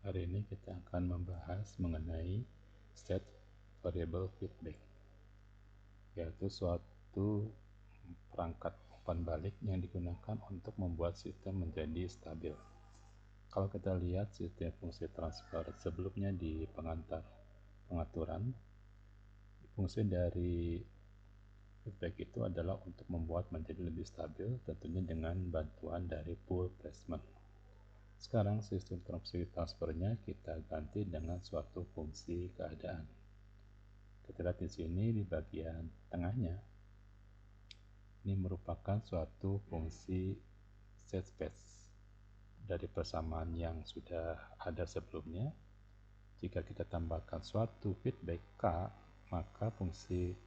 Hari ini kita akan membahas mengenai set variable feedback, yaitu suatu perangkat umpan balik yang digunakan untuk membuat sistem menjadi stabil. Kalau kita lihat sistem fungsi transfer sebelumnya di pengaturan, fungsi dari feedback itu adalah untuk membuat menjadi lebih stabil, tentunya dengan bantuan dari pool placement. Sekarang sistem fungsi transfernya kita ganti dengan suatu fungsi keadaan. Kita lihat di sini di bagian tengahnya, ini merupakan suatu fungsi set space dari persamaan yang sudah ada sebelumnya. Jika kita tambahkan suatu feedback K, maka fungsi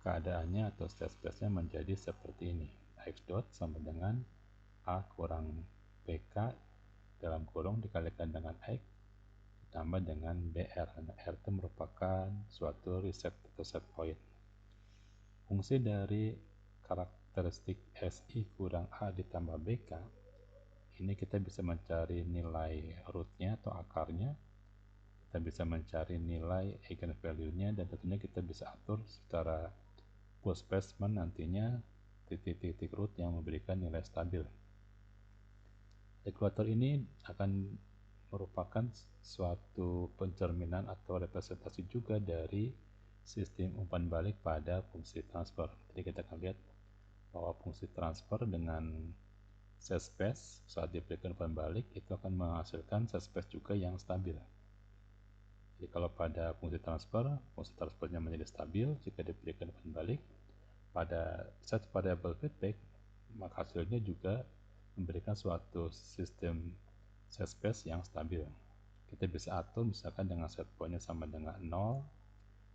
keadaannya atau set space-nya menjadi seperti ini. X dot sama dengan A kurang BK dalam kurung dikalikan dengan X ditambah dengan BR. Nah, R itu merupakan suatu reset atau set point. Fungsi dari karakteristik SI kurang A ditambah BK, ini kita bisa mencari nilai rootnya atau akarnya, kita bisa mencari nilai eigenvalue-nya, dan tentunya kita bisa atur secara pool placement nantinya titik-titik root yang memberikan nilai stabil. Equator ini akan merupakan suatu pencerminan atau representasi juga dari sistem umpan balik pada fungsi transfer. Jadi kita akan lihat bahwa fungsi transfer dengan set space saat diberikan umpan balik itu akan menghasilkan set space juga yang stabil. Jadi kalau pada fungsi transfernya menjadi stabil jika diberikan umpan balik. Pada set variable feedback, maka hasilnya juga memberikan suatu sistem set space yang stabil. Kita bisa atur misalkan dengan set point-nya sama dengan 0,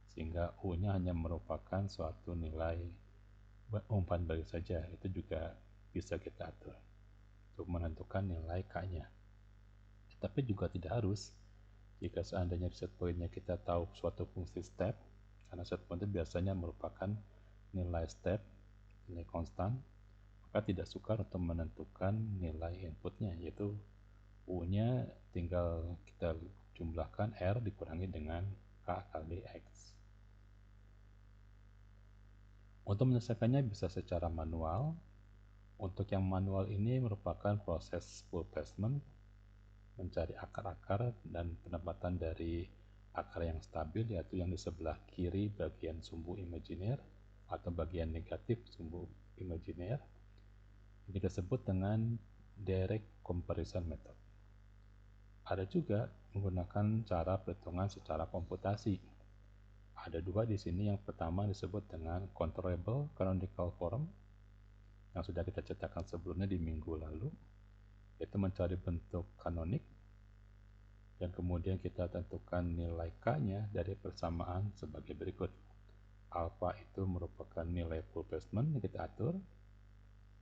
sehingga U-nya hanya merupakan suatu nilai umpan balik saja. Itu juga bisa kita atur untuk menentukan nilai K-nya. Tetapi juga tidak harus. Jika seandainya set point-nya kita tahu suatu fungsi step, karena set point itu biasanya merupakan nilai step, nilai konstan, maka tidak sukar untuk menentukan nilai inputnya, yaitu U-nya tinggal kita jumlahkan R dikurangi dengan K kali X. Untuk menyelesaikannya bisa secara manual. Untuk yang manual ini merupakan proses pool placement, mencari akar-akar dan penempatan dari akar yang stabil, yaitu yang di sebelah kiri bagian sumbu imajiner atau bagian negatif sumbu imajiner. Ini disebut dengan direct comparison method. Ada juga menggunakan cara perhitungan secara komputasi. Ada dua di sini. Yang pertama disebut dengan controllable canonical form yang sudah kita cetakkan sebelumnya di minggu lalu, yaitu mencari bentuk kanonik dan kemudian kita tentukan nilai K-nya dari persamaan sebagai berikut. Alpha itu merupakan nilai pool placement yang kita atur,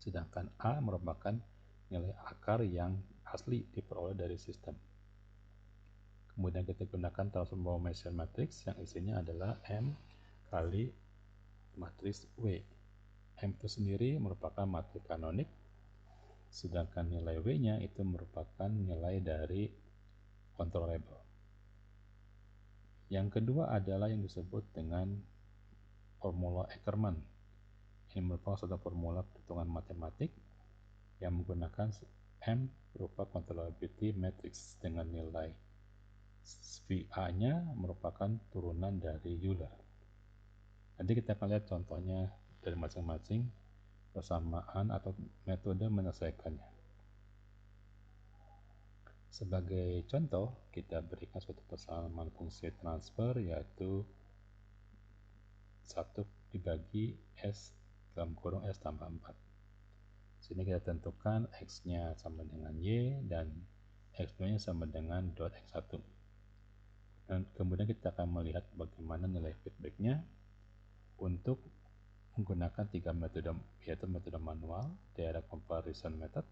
sedangkan A merupakan nilai akar yang asli diperoleh dari sistem. Kemudian kita gunakan transformation matrix yang isinya adalah M kali matriks W. M itu sendiri merupakan matriks kanonik, sedangkan nilai W-nya itu merupakan nilai dari controllable. Yang kedua adalah yang disebut dengan formula Ackermann. Ini merupakan suatu formula perhitungan matematik yang menggunakan M berupa controllability matrix dengan nilai VA-nya merupakan turunan dari Euler. Nanti kita akan lihat contohnya dari masing-masing persamaan atau metode menyelesaikannya. Sebagai contoh, kita berikan suatu persamaan fungsi transfer, yaitu 1 dibagi S dalam kurung S tambah 4. Sini kita tentukan X-nya sama dengan Y dan X2-nya sama dengan dot X1. Dan kemudian kita akan melihat bagaimana nilai feedback-nya untuk menggunakan 3 metode, yaitu metode manual, direct comparison method,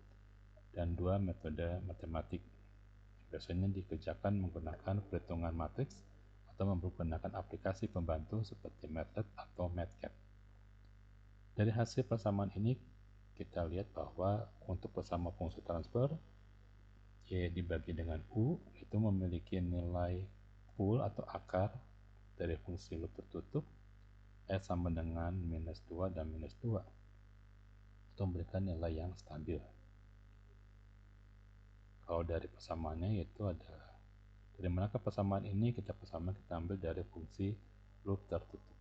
dan 2 metode matematik. Biasanya dikerjakan menggunakan perhitungan matriks atau menggunakan aplikasi pembantu seperti MATLAB atau MATCAD. Dari hasil persamaan ini kita lihat bahwa untuk persamaan fungsi transfer, E dibagi dengan U itu memiliki nilai pool atau akar dari fungsi loop tertutup S sama dengan minus 2 dan minus 2 itu memberikan nilai yang stabil. Kalau dari persamaannya yaitu adalah dari manakah persamaan ini? Kita ambil dari fungsi loop tertutup.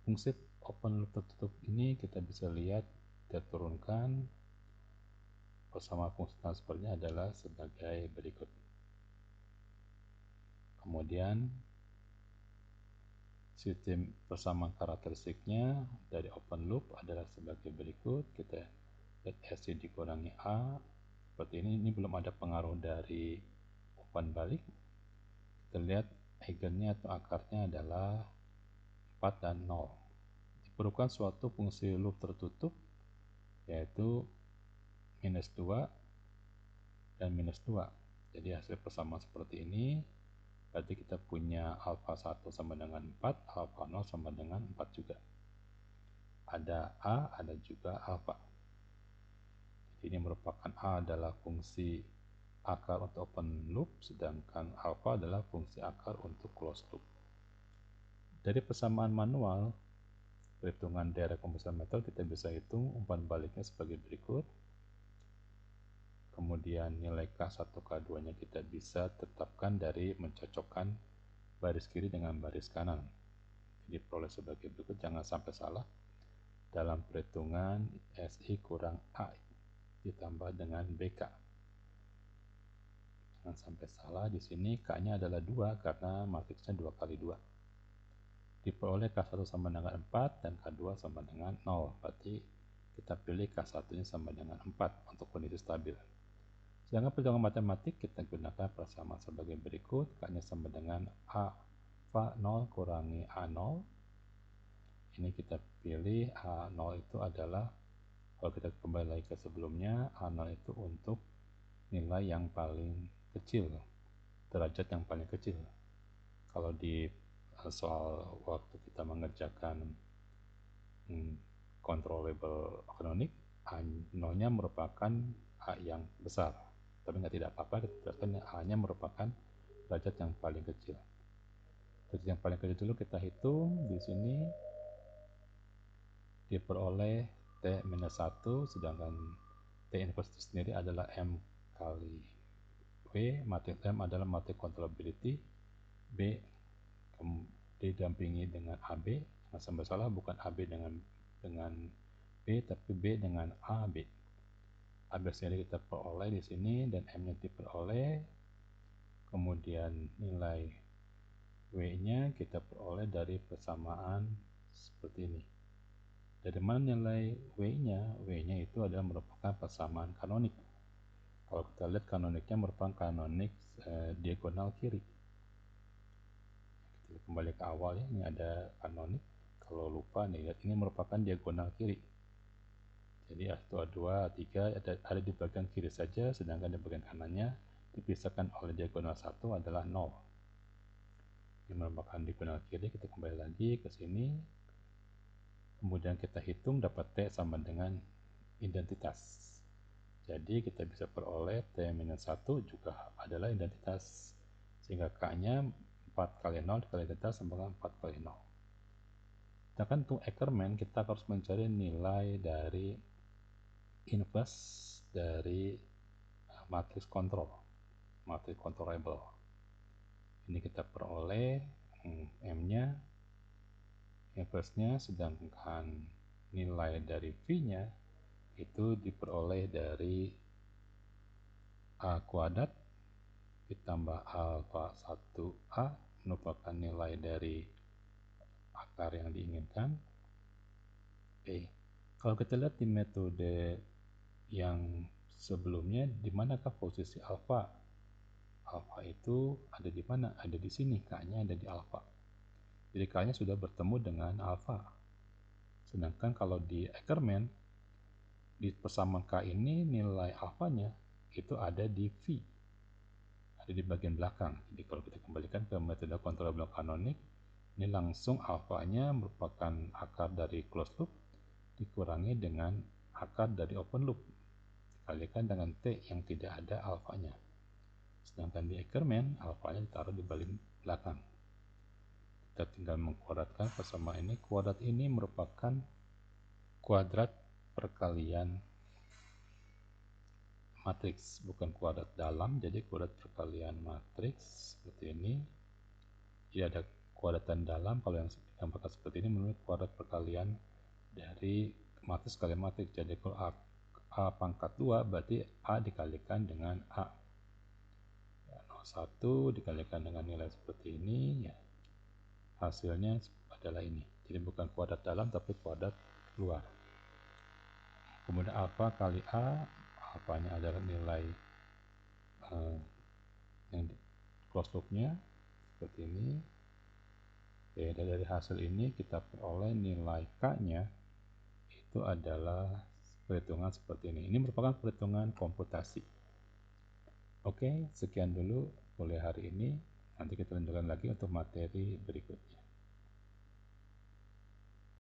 Fungsi open loop tertutup ini kita bisa lihat, kita turunkan persamaan fungsi transfernya adalah sebagai berikut. Kemudian sistem persamaan karakteristiknya dari open loop adalah sebagai berikut. Kita lihat SC dikurangi A seperti ini belum ada pengaruh dari umpan balik. Kita lihat eigennya atau akarnya adalah 4 dan 0. Diperlukan suatu fungsi loop tertutup yaitu minus 2 dan minus 2. Jadi hasil persamaan seperti ini, berarti kita punya alpha 1 sama dengan 4, alpha 0 sama dengan 4 juga. Ada A, ada juga alpha. Jadi ini merupakan A adalah fungsi akar untuk open loop, sedangkan alpha adalah fungsi akar untuk closed loop. Dari persamaan manual, perhitungan direct comparison method, kita bisa hitung umpan baliknya sebagai berikut. Kemudian nilai K1, K2 nya kita bisa tetapkan dari mencocokkan baris kiri dengan baris kanan. Jadi peroleh sebagai berikut, jangan sampai salah. Dalam perhitungan SI kurang A ditambah dengan BK. Jangan sampai salah, di sini K-nya adalah 2 karena matriksnya 2 kali 2. Diperoleh K1 sama dengan 4 dan K2 sama dengan 0. Berarti kita pilih K1-nya sama dengan 4 untuk kondisi stabil. Sedangkan perhitungan matematik kita gunakan persamaan sebagai berikut. K-nya sama dengan alpha 0 kurangi A0. Ini kita pilih A0 itu adalah, kalau kita kembali lagi ke sebelumnya, A0 itu untuk nilai yang paling kecil, derajat yang paling kecil. Kalau di soal waktu kita mengerjakan controllable canonic, A0-nya merupakan A yang besar. Tapi tidak apa-apa, A-nya merupakan derajat yang paling kecil. Derajat yang paling kecil dulu kita hitung. Di sini diperoleh T-1, sedangkan T inverse itu sendiri adalah M kali W. Matrik M adalah matrik controllability. B didampingi dengan AB. Jangan sampai salah, bukan AB dengan B, tapi B dengan AB. AB sendiri kita peroleh di sini dan M-nya diperoleh. Kemudian nilai W-nya kita peroleh dari persamaan seperti ini. Dari mana nilai W-nya? W-nya itu adalah merupakan persamaan kanonik. Kalau kita lihat kanoniknya merupakan kanonik diagonal kiri. Kita kembali ke awal ya, ini ada kanonik. Kalau lupa nih, lihat ini merupakan diagonal kiri. Jadi A1, A2, A3 ada di bagian kiri saja, sedangkan di bagian kanannya dipisahkan oleh diagonal 1 adalah 0. Ini merupakan diagonal kiri. Kita kembali lagi ke sini. Kemudian kita hitung, dapat T sama dengan identitas. Jadi kita bisa peroleh T-1 juga adalah identitas. Sehingga K-nya 4 kali 0 dikali identitas sama dengan 4 kali 0. Sedangkan untuk Ackermann kita harus mencari nilai dari inverse dari matriks kontrol, matriks controllable. Ini kita peroleh M-nya, inverse-nya, sedangkan nilai dari V-nya itu diperoleh dari A kuadrat ditambah alpha 1A merupakan nilai dari akar yang diinginkan. Kalau kita lihat di metode yang sebelumnya, di manakah posisi alfa? Alfa itu ada di mana? Ada di sini, K-nya ada di alfa. Jadi K-nya sudah bertemu dengan alfa. Sedangkan kalau di Ackermann, di persamaan K ini nilai alfanya itu ada di V. Ada di bagian belakang. Jadi kalau kita kembalikan ke metode controllable canonic, ini langsung alfanya merupakan akar dari closed loop dikurangi dengan akar dari open loop dikalikan dengan T yang tidak ada alfanya. Sedangkan di Ackermann, alfanya ditaruh di belakang. Kita tinggal mengkuadratkan persamaan ini. Kuadrat ini merupakan kuadrat perkalian matriks, bukan kuadrat dalam, jadi kuadrat perkalian matriks seperti ini. Jadi ada kuadratan dalam, kalau yang digambarkan seperti ini menurut kuadrat perkalian dari matriks kali matriks. Jadi kalau A pangkat 2 berarti A dikalikan dengan A. Ya, 01 dikalikan dengan nilai seperti ini, ya, hasilnya adalah ini. Jadi bukan kuadrat dalam tapi kuadrat luar. Kemudian alfa kali A, alfanya adalah nilai yang di close loop-nya seperti ini. Oke, dari hasil ini kita peroleh nilai K-nya itu adalah perhitungan seperti ini. Ini merupakan perhitungan komputasi. Oke, sekian dulu kuliah hari ini. Nanti kita lanjutkan lagi untuk materi berikutnya.